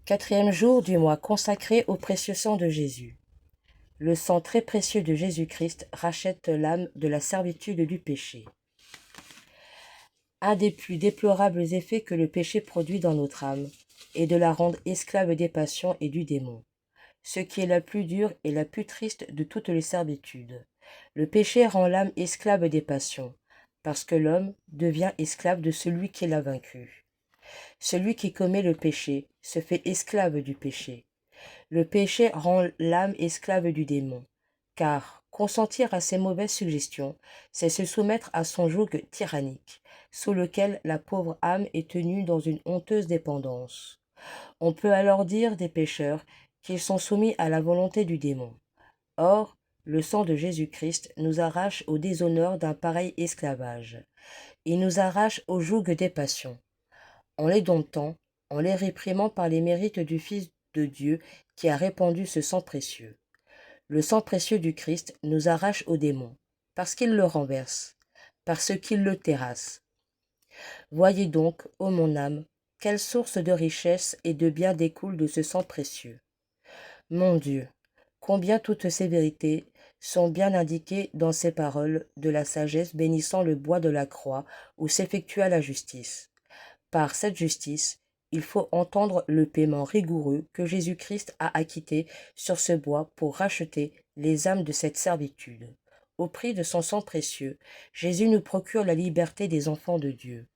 Quatrième jour du mois consacré au précieux sang de Jésus. Le sang très précieux de Jésus-Christ rachète l'âme de la servitude du péché. Un des plus déplorables effets que le péché produit dans notre âme est de la rendre esclave des passions et du démon, ce qui est la plus dure et la plus triste de toutes les servitudes. Le péché rend l'âme esclave des passions, parce que l'homme devient esclave de celui qui l'a vaincu. Celui qui commet le péché se fait esclave du péché. Le péché rend l'âme esclave du démon, car consentir à ses mauvaises suggestions, c'est se soumettre à son joug tyrannique, sous lequel la pauvre âme est tenue dans une honteuse dépendance. On peut alors dire des pécheurs qu'ils sont soumis à la volonté du démon. Or, le sang de Jésus-Christ nous arrache au déshonneur d'un pareil esclavage. Il nous arrache au joug des passions. En les domptant, en les réprimant par les mérites du Fils de Dieu qui a répandu ce sang précieux. Le sang précieux du Christ nous arrache au démon, parce qu'il le renverse, parce qu'il le terrasse. Voyez donc, ô mon âme, quelle source de richesse et de bien découle de ce sang précieux. Mon Dieu, combien toutes ces vérités sont bien indiquées dans ces paroles de la sagesse bénissant le bois de la croix où s'effectua la justice. Par cette justice, il faut entendre le paiement rigoureux que Jésus-Christ a acquitté sur ce bois pour racheter les âmes de cette servitude. Au prix de son sang précieux, Jésus nous procure la liberté des enfants de Dieu.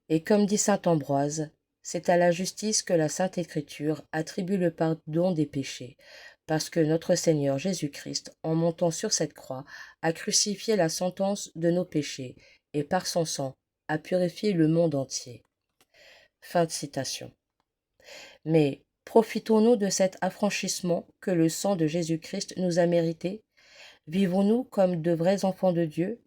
Et comme dit saint Ambroise, c'est à la justice que la Sainte Écriture attribue le pardon des péchés, parce que notre Seigneur Jésus-Christ, en montant sur cette croix, a crucifié la sentence de nos péchés, et par son sang a purifié le monde entier. Fin de citation. Mais profitons-nous de cet affranchissement que le sang de Jésus-Christ nous a mérité? Vivons-nous comme de vrais enfants de Dieu?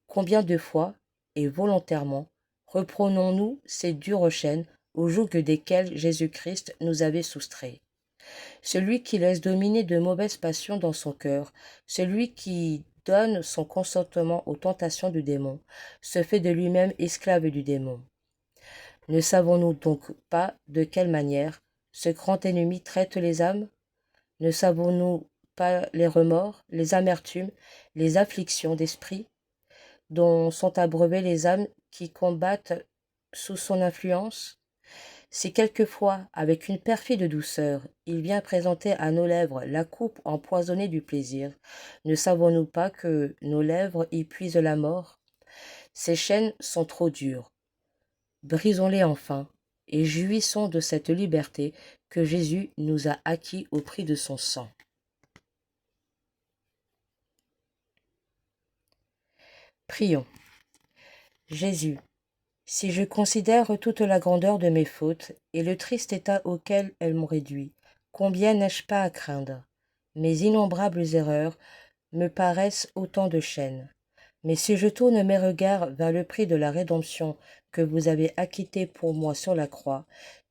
Combien de fois, et volontairement, reprenons-nous ces dures chaînes au joug desquelles Jésus-Christ nous avait soustraits? Celui qui laisse dominer de mauvaises passions dans son cœur, celui qui donne son consentement aux tentations du démon, se fait de lui-même esclave du démon. Ne savons-nous donc pas de quelle manière ce grand ennemi traite les âmes? Ne savons-nous pas les remords, les amertumes, les afflictions d'esprit dont sont abreuvées les âmes qui combattent sous son influence? Si quelquefois, avec une perfide douceur, il vient présenter à nos lèvres la coupe empoisonnée du plaisir, ne savons-nous pas que nos lèvres y puisent la mort? Ces chaînes sont trop dures. Brisons-les enfin, et jouissons de cette liberté que Jésus nous a acquis au prix de son sang. Prions. Jésus, si je considère toute la grandeur de mes fautes et le triste état auquel elles m'ont réduit, combien n'ai-je pas à craindre? Mes innombrables erreurs me paraissent autant de chaînes. Mais si je tourne mes regards vers le prix de la rédemption que vous avez acquitté pour moi sur la croix,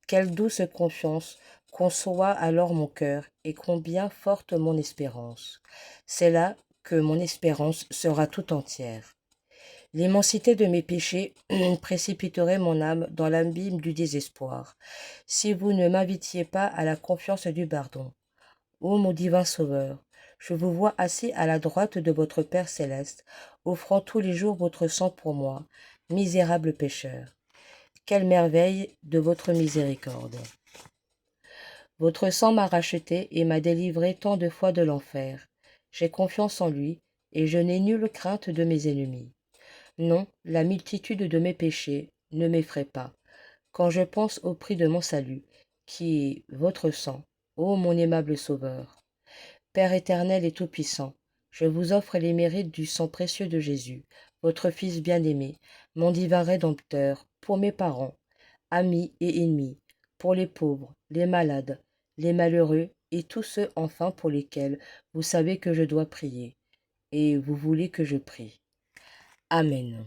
quelle douce confiance conçoit alors mon cœur et combien forte mon espérance. C'est là que mon espérance sera tout entière. L'immensité de mes péchés précipiterait mon âme dans l'abîme du désespoir, si vous ne m'invitiez pas à la confiance du pardon. Ô mon divin Sauveur, je vous vois assis à la droite de votre Père céleste, offrant tous les jours votre sang pour moi, misérable pécheur. Quelle merveille de votre miséricorde! Votre sang m'a racheté et m'a délivré tant de fois de l'enfer. J'ai confiance en lui, et je n'ai nulle crainte de mes ennemis. Non, la multitude de mes péchés ne m'effraie pas, quand je pense au prix de mon salut, qui est votre sang, ô mon aimable Sauveur. Père éternel et tout-puissant, je vous offre les mérites du sang précieux de Jésus, votre Fils bien-aimé, mon divin Rédempteur, pour mes parents, amis et ennemis, pour les pauvres, les malades, les malheureux et tous ceux enfin pour lesquels vous savez que je dois prier, et vous voulez que je prie. Amen.